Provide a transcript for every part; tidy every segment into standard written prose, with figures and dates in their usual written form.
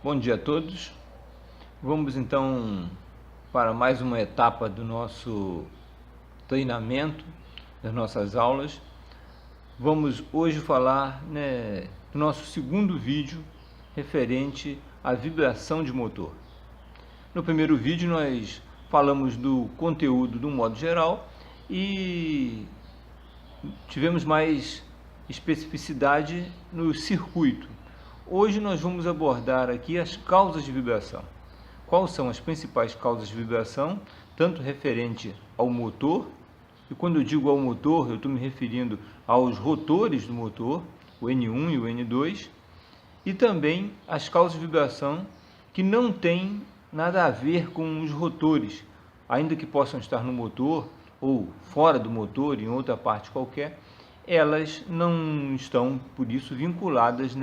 Bom dia a todos. Vamos então para mais uma etapa do nosso treinamento, das nossas aulas. Vamos hoje falar, do nosso segundo vídeo referente à vibração de motor. No primeiro vídeo nós falamos do conteúdo do modo geral e tivemos mais especificidade no circuito. Hoje nós vamos abordar aqui as causas de vibração. Quais são as principais causas de vibração, tanto referente ao motor, e quando eu digo ao motor, eu estou me referindo aos rotores do motor, o N1 e o N2, e também as causas de vibração que não têm nada a ver com os rotores, ainda que possam estar no motor ou fora do motor, em outra parte qualquer, elas não estão, por isso, vinculadas,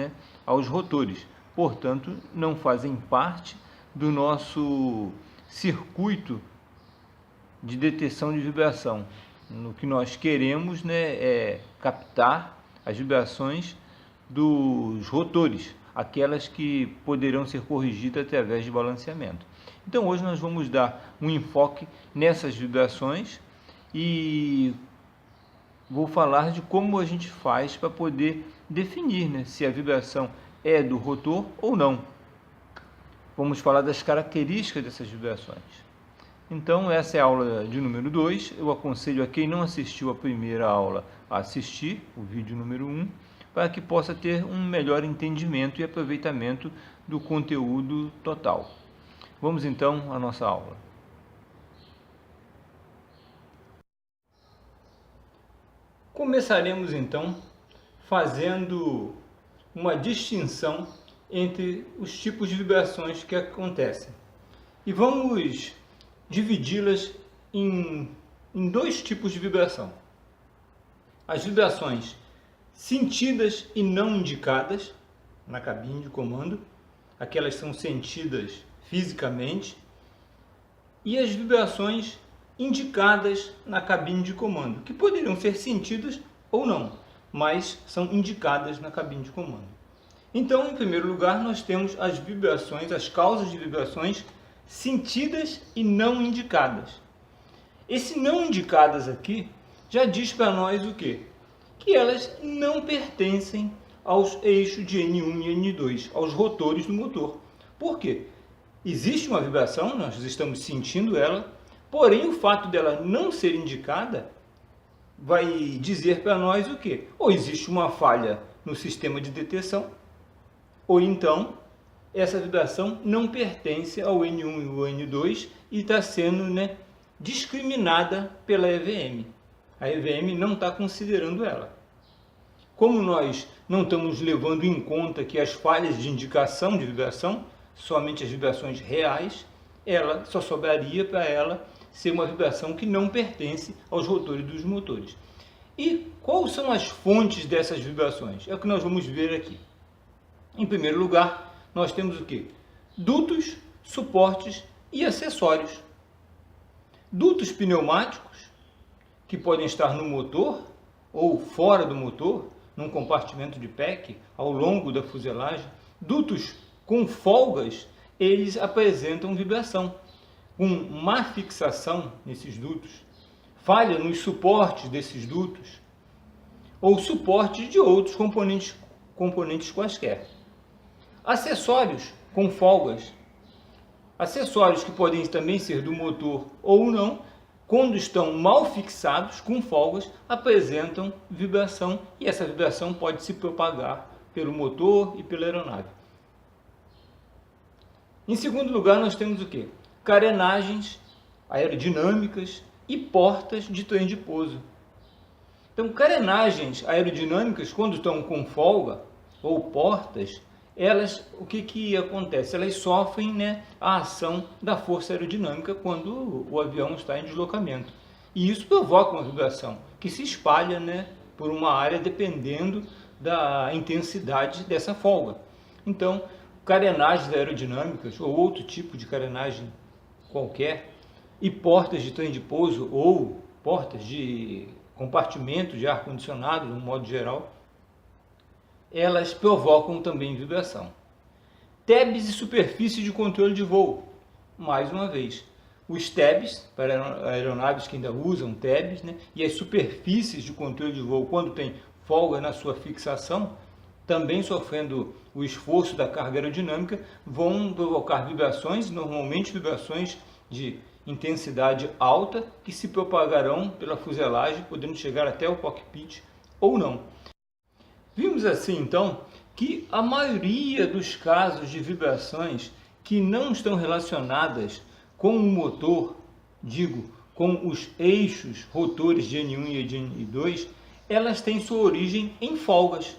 aos rotores. Portanto, não fazem parte do nosso circuito de detecção de vibração. No que nós queremos, é captar as vibrações dos rotores, aquelas que poderão ser corrigidas através de balanceamento. Então, hoje nós vamos dar um enfoque nessas vibrações e vou falar de como a gente faz para poder definir, se a vibração é do rotor ou não. Vamos falar das características dessas vibrações. Então, essa é a aula de número 2. Eu aconselho a quem não assistiu a primeira aula a assistir o vídeo número 1, para que possa ter um melhor entendimento e aproveitamento do conteúdo total. Vamos então à nossa aula. Começaremos então fazendo uma distinção entre os tipos de vibrações que acontecem. E vamos dividi-las em dois tipos de vibração. As vibrações sentidas e não indicadas na cabine de comando, aquelas são sentidas fisicamente, e as vibrações indicadas na cabine de comando, que poderiam ser sentidas ou não, mas são indicadas na cabine de comando. Então, em primeiro lugar, nós temos as vibrações, as causas de vibrações sentidas e não indicadas. Esse não indicadas aqui já diz para nós o quê? Que elas não pertencem aos eixos de N1 e N2, aos rotores do motor. Por quê? Existe uma vibração, nós estamos sentindo ela, porém o fato dela não ser indicada vai dizer para nós o quê? Ou existe uma falha no sistema de detecção, ou então essa vibração não pertence ao N1 e ao N2 e está sendo discriminada pela EVM. A EVM não está considerando ela. Como nós não estamos levando em conta que as falhas de indicação de vibração, somente as vibrações reais, ela só sobraria para ela ser uma vibração que não pertence aos rotores dos motores. E quais são as fontes dessas vibrações? É o que nós vamos ver aqui. Em primeiro lugar, nós temos o quê? Dutos, suportes e acessórios. Dutos pneumáticos, que podem estar no motor ou fora do motor, num compartimento de PEC, ao longo da fuselagem. Dutos com folgas, eles apresentam vibração, com má fixação nesses dutos, falha nos suportes desses dutos, ou suportes de outros componentes quaisquer. Acessórios com folgas, acessórios que podem também ser do motor ou não, quando estão mal fixados, com folgas, apresentam vibração, e essa vibração pode se propagar pelo motor e pela aeronave. Em segundo lugar, nós temos o quê? Carenagens aerodinâmicas e portas de trem de pouso. Então, carenagens aerodinâmicas, quando estão com folga, ou portas, elas, o que acontece? Elas sofrem a ação da força aerodinâmica quando o avião está em deslocamento. E isso provoca uma vibração que se espalha por uma área dependendo da intensidade dessa folga. Então, carenagens aerodinâmicas ou outro tipo de carenagem qualquer, e portas de trem de pouso ou portas de compartimento de ar-condicionado, no modo geral, elas provocam também vibração. tabs e superfície de controle de voo. Mais uma vez, os tabs, para aeronaves que ainda usam tabs, né? E as superfícies de controle de voo, quando tem folga na sua fixação, também sofrendo o esforço da carga aerodinâmica, vão provocar vibrações, normalmente vibrações de intensidade alta, que se propagarão pela fuselagem, podendo chegar até o cockpit ou não. Vimos assim, então, que a maioria dos casos de vibrações que não estão relacionadas com o motor, digo, com os eixos rotores de N1 e de N2, elas têm sua origem em folgas,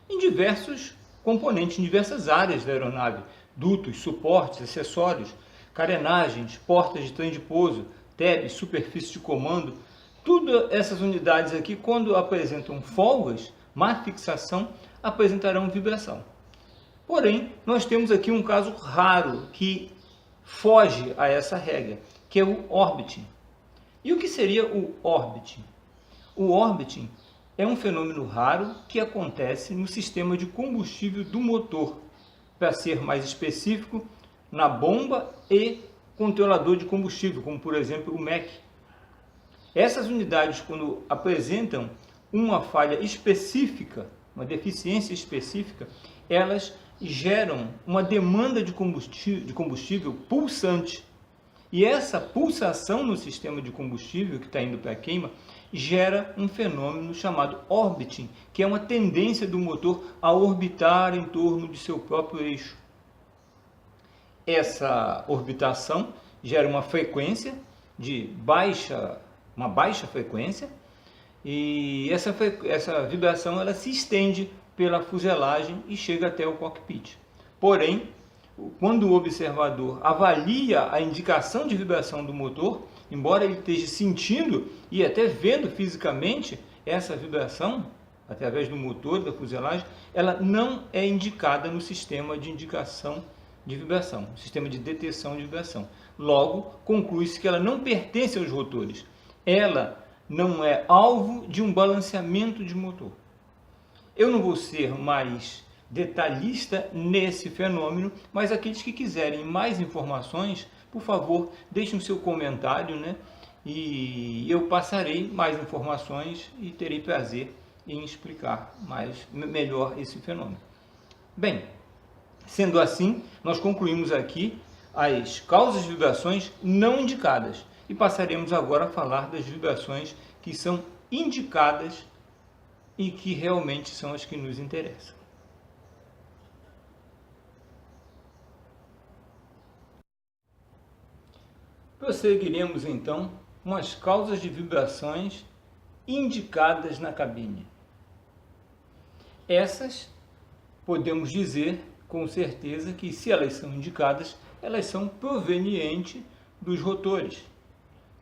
em diversos componentes, em diversas áreas da aeronave, dutos, suportes, acessórios, carenagens, portas de trem de pouso, tabs, superfície de comando. Todas essas unidades aqui, quando apresentam folgas, má fixação, apresentarão vibração. Porém, nós temos aqui um caso raro que foge a essa regra, que é o orbiting. E o que seria o orbiting? O orbiting é um fenômeno raro que acontece no sistema de combustível do motor, para ser mais específico, na bomba e controlador de combustível, como por exemplo o MEC. Essas unidades, quando apresentam uma falha específica, uma deficiência específica, elas geram uma demanda de combustível pulsante. E essa pulsação no sistema de combustível que está indo para a queima gera um fenômeno chamado orbiting, que é uma tendência do motor a orbitar em torno de seu próprio eixo. Essa orbitação gera uma frequência uma baixa frequência, e essa vibração ela se estende pela fuselagem e chega até o cockpit. Porém, quando o observador avalia a indicação de vibração do motor, embora ele esteja sentindo e até vendo fisicamente essa vibração através do motor da fuselagem, ela não é indicada no sistema de indicação de vibração, no sistema de detecção de vibração. Logo, conclui-se que ela não pertence aos rotores. Ela não é alvo de um balanceamento de motor. Eu não vou ser mais detalhista nesse fenômeno, mas aqueles que quiserem mais informações, por favor, deixem o seu comentário, né? E eu passarei mais informações e terei prazer em explicar melhor esse fenômeno. Bem, sendo assim, nós concluímos aqui as causas de vibrações não indicadas e passaremos agora a falar das vibrações que são indicadas e que realmente são as que nos interessam. Prosseguiremos então com as causas de vibrações indicadas na cabine. Essas podemos dizer com certeza que, se elas são indicadas, elas são provenientes dos rotores,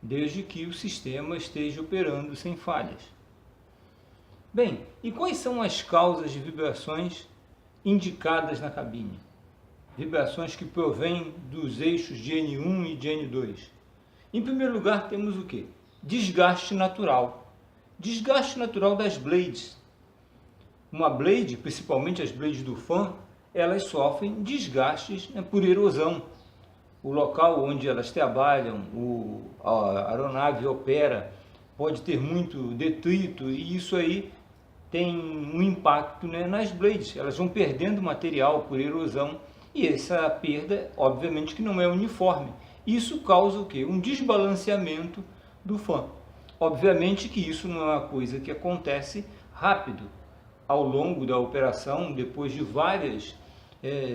desde que o sistema esteja operando sem falhas. Bem, e quais são as causas de vibrações indicadas na cabine? Vibrações que provêm dos eixos de N1 e de N2. Em primeiro lugar, temos o quê? Desgaste natural. Desgaste natural das blades. Uma blade, principalmente as blades do fan, elas sofrem desgastes, né, por erosão. O local onde elas trabalham, a aeronave opera, pode ter muito detrito, e isso aí tem um impacto, né, nas blades. Elas vão perdendo material por erosão, e essa perda, obviamente, que não é uniforme. Isso causa o quê? Um desbalanceamento do fan. Obviamente que isso não é uma coisa que acontece rápido. Ao longo da operação, depois de vários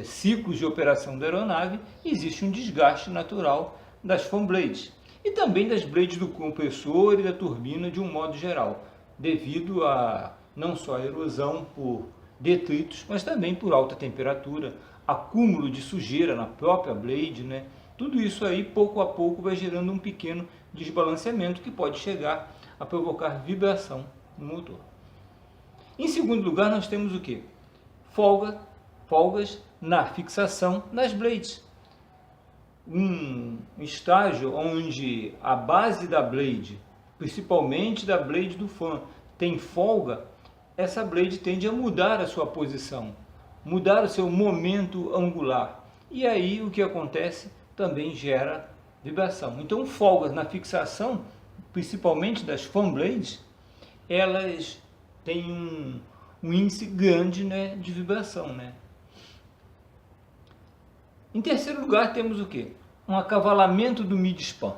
ciclos de operação da aeronave, existe um desgaste natural das fan blades e também das blades do compressor e da turbina de um modo geral, devido a não só a erosão por detritos, mas também por alta temperatura, acúmulo de sujeira na própria blade, né? Tudo isso aí, pouco a pouco, vai gerando um pequeno desbalanceamento que pode chegar a provocar vibração no motor. Em segundo lugar, nós temos o quê? Folgas na fixação nas blades. Um estágio onde a base da blade, principalmente da blade do fan, tem folga, essa blade tende a mudar a sua posição, mudar o seu momento angular. e aí o que acontece também gera vibração. Então folgas na fixação, principalmente das fan blades, elas têm um índice grande, né, de vibração, né? Em terceiro lugar temos o que? Um acavalamento do mid-span.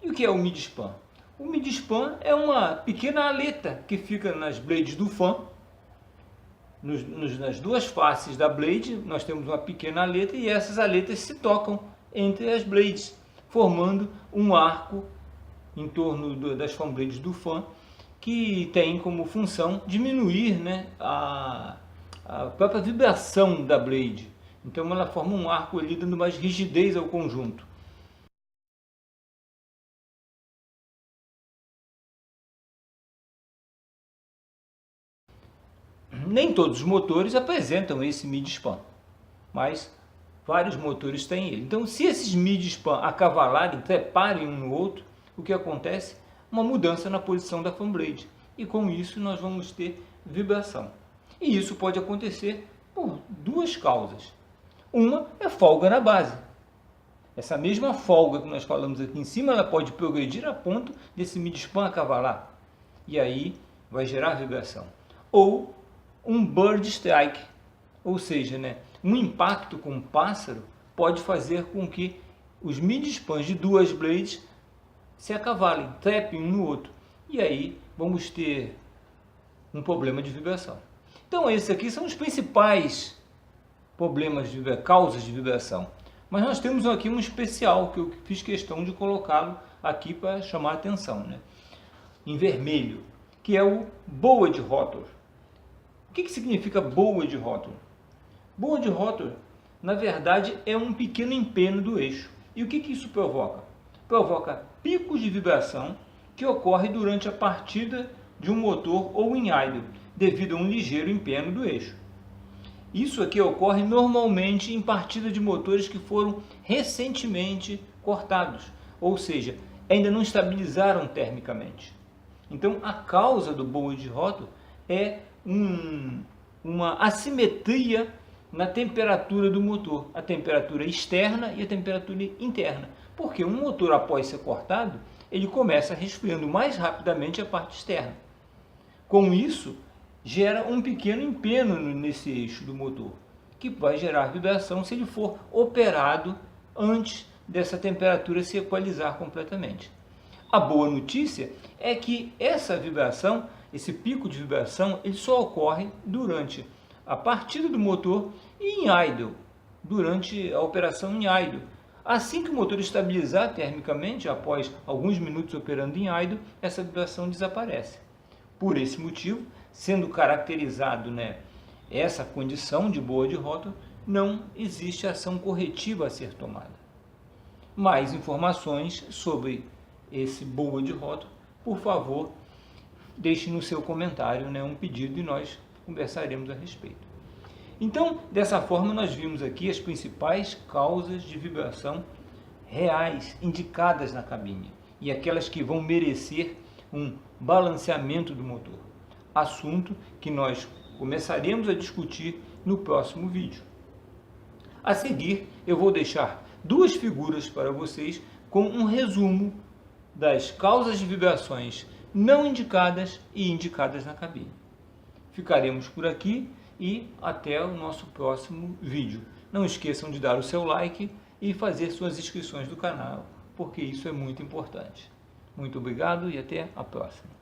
E o que é o mid-span? O mid-span é uma pequena aleta que fica nas blades do fan. Nas duas faces da blade nós temos uma pequena aleta e essas aletas se tocam entre as blades, formando um arco em torno das fan blades do fan, que tem como função diminuir, né, a própria vibração da blade. Então ela forma um arco ali, dando mais rigidez ao conjunto. Nem todos os motores apresentam esse mid-span, mas vários motores têm ele. Então, se esses mid-span acavalarem, treparem um no outro, o que acontece? Uma mudança na posição da fan blade. E com isso nós vamos ter vibração. E isso pode acontecer por duas causas. Uma é folga na base. Essa mesma folga que nós falamos aqui em cima, ela pode progredir a ponto desse mid-span acavalar. E aí vai gerar vibração. Ou um bird strike, ou seja, né, um impacto com um pássaro pode fazer com que os mid-spans de duas blades se acavalem, trepem um no outro. E aí vamos ter um problema de vibração. Então esses aqui são os principais problemas de causas de vibração. Mas nós temos aqui um especial que eu fiz questão de colocá-lo aqui para chamar a atenção, né? Em vermelho, que é o bowed rotor. O que significa bowed rotor? Bowed rotor, na verdade, é um pequeno empeno do eixo. E o que isso provoca? Provoca picos de vibração que ocorre durante a partida de um motor ou em idle, devido a um ligeiro empeno do eixo. Isso aqui ocorre normalmente em partida de motores que foram recentemente cortados, ou seja, ainda não estabilizaram termicamente. Então a causa do bowed rotor é uma assimetria na temperatura do motor, a temperatura externa e a temperatura interna. Porque um motor, após ser cortado, ele começa resfriando mais rapidamente a parte externa. Com isso, gera um pequeno empeno nesse eixo do motor, que vai gerar vibração se ele for operado antes dessa temperatura se equalizar completamente. A boa notícia é que essa vibração, esse pico de vibração, ele só ocorre durante a partida do motor e em idle, durante a operação em idle. Assim que o motor estabilizar termicamente, após alguns minutos operando em idle, essa vibração desaparece. Por esse motivo, sendo caracterizado, né, essa condição de bowed rotor, não existe ação corretiva a ser tomada. Mais informações sobre esse bowed rotor, por favor, deixe no seu comentário, né, um pedido e nós conversaremos a respeito. Então, dessa forma, nós vimos aqui as principais causas de vibração reais indicadas na cabine e aquelas que vão merecer um balanceamento do motor. Assunto que nós começaremos a discutir no próximo vídeo. A seguir, eu vou deixar duas figuras para vocês com um resumo das causas de vibrações não indicadas e indicadas na cabine. Ficaremos por aqui e até o nosso próximo vídeo. Não esqueçam de dar o seu like e fazer suas inscrições do canal, porque isso é muito importante. Muito obrigado e até a próxima.